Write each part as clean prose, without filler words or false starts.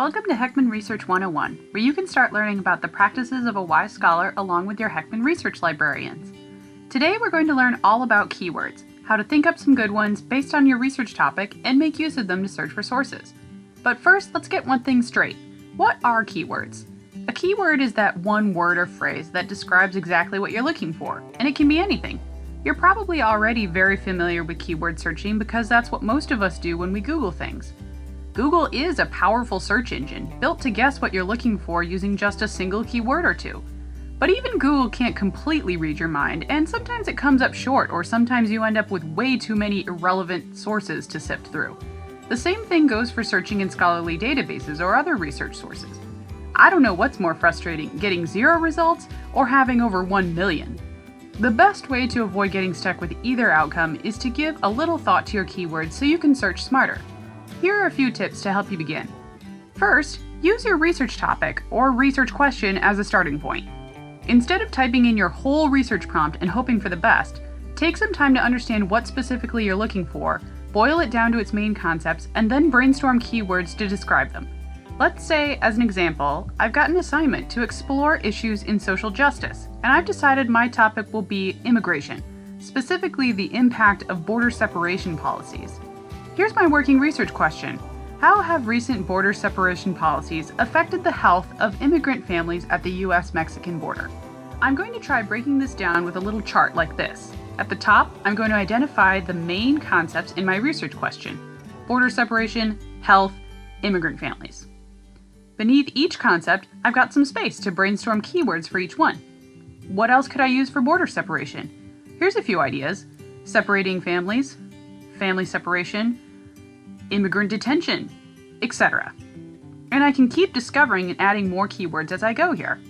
Welcome to Hekman Research 101, where you can start learning about the practices of a wise scholar along with your Hekman research librarians. Today we're going to learn all about keywords, how to think up some good ones based on your research topic and make use of them to search for sources. But first, let's get one thing straight. What are keywords? A keyword is that one word or phrase that describes exactly what you're looking for, and it can be anything. You're probably already very familiar with keyword searching because that's what most of us do when we Google things. Google is a powerful search engine, built to guess what you're looking for using just a single keyword or two. But even Google can't completely read your mind, and sometimes it comes up short, or sometimes you end up with way too many irrelevant sources to sift through. The same thing goes for searching in scholarly databases or other research sources. I don't know what's more frustrating, getting 0 results or having over 1 million. The best way to avoid getting stuck with either outcome is to give a little thought to your keywords so you can search smarter. Here are a few tips to help you begin. First, use your research topic or research question as a starting point. Instead of typing in your whole research prompt and hoping for the best, take some time to understand what specifically you're looking for, boil it down to its main concepts, and then brainstorm keywords to describe them. Let's say, as an example, I've got an assignment to explore issues in social justice, and I've decided my topic will be immigration, specifically the impact of border separation policies. Here's my working research question. How have recent border separation policies affected the health of immigrant families at the US-Mexican border? I'm going to try breaking this down with a little chart like this. At the top, I'm going to identify the main concepts in my research question: border separation, health, immigrant families. Beneath each concept, I've got some space to brainstorm keywords for each one. What else could I use for border separation? Here's a few ideas: separating families, family separation, immigrant detention, etc. And I can keep discovering and adding more keywords as I go here.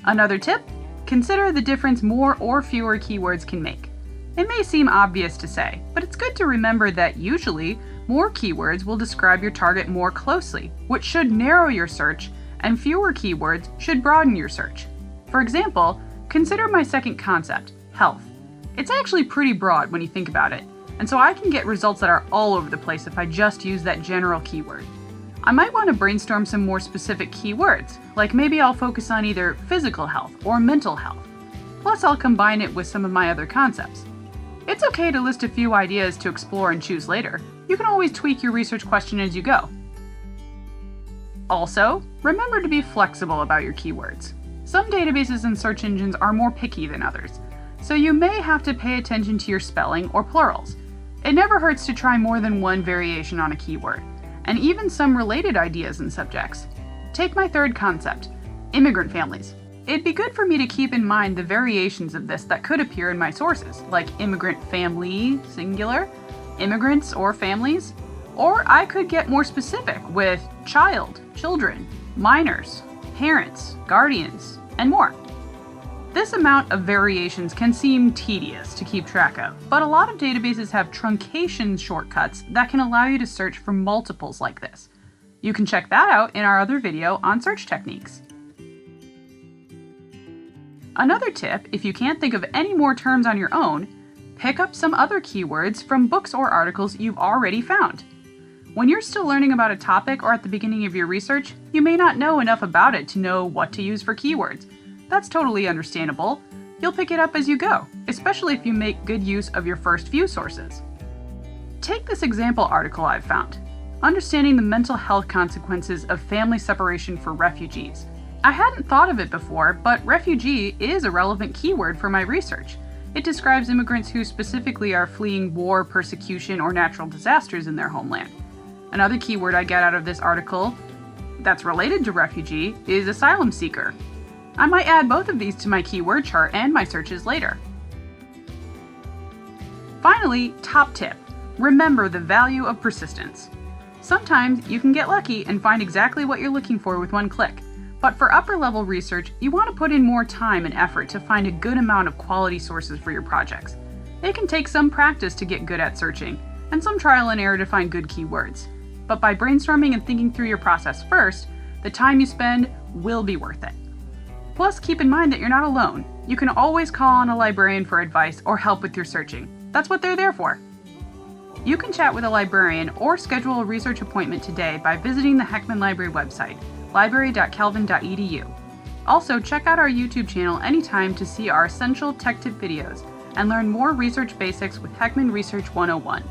Another tip: consider the difference more or fewer keywords can make. It may seem obvious to say, but it's good to remember that usually more keywords will describe your target more closely, which should narrow your search, and fewer keywords should broaden your search. For example, consider my second concept, health. It's actually pretty broad when you think about it, and so I can get results that are all over the place if I just use that general keyword. I might want to brainstorm some more specific keywords, like maybe I'll focus on either physical health or mental health. Plus I'll combine it with some of my other concepts. It's okay to list a few ideas to explore and choose later. You can always tweak your research question as you go. Also, remember to be flexible about your keywords. Some databases and search engines are more picky than others, so you may have to pay attention to your spelling or plurals. It never hurts to try more than one variation on a keyword, and even some related ideas and subjects. Take my third concept, immigrant families. It'd be good for me to keep in mind the variations of this that could appear in my sources, like immigrant family, singular, immigrants or families, or I could get more specific with child, children, minors, parents, guardians, and more. This amount of variations can seem tedious to keep track of, but a lot of databases have truncation shortcuts that can allow you to search for multiples like this. You can check that out in our other video on search techniques. Another tip, if you can't think of any more terms on your own, pick up some other keywords from books or articles you've already found. When you're still learning about a topic or at the beginning of your research, you may not know enough about it to know what to use for keywords. That's totally understandable. You'll pick it up as you go, especially if you make good use of your first few sources. Take this example article I've found, Understanding the Mental Health Consequences of Family Separation for Refugees. I hadn't thought of it before, but refugee is a relevant keyword for my research. It describes immigrants who specifically are fleeing war, persecution, or natural disasters in their homeland. Another keyword I get out of this article that's related to refugee is asylum seeker. I might add both of these to my keyword chart and my searches later. Finally, top tip: remember the value of persistence. Sometimes you can get lucky and find exactly what you're looking for with one click. But for upper-level research, you want to put in more time and effort to find a good amount of quality sources for your projects. It can take some practice to get good at searching, and some trial and error to find good keywords. But by brainstorming and thinking through your process first, the time you spend will be worth it. Plus, keep in mind that you're not alone. You can always call on a librarian for advice or help with your searching. That's what they're there for. You can chat with a librarian or schedule a research appointment today by visiting the Hekman Library website, library.kelvin.edu. Also, check out our YouTube channel anytime to see our essential tech tip videos and learn more research basics with Hekman Research 101.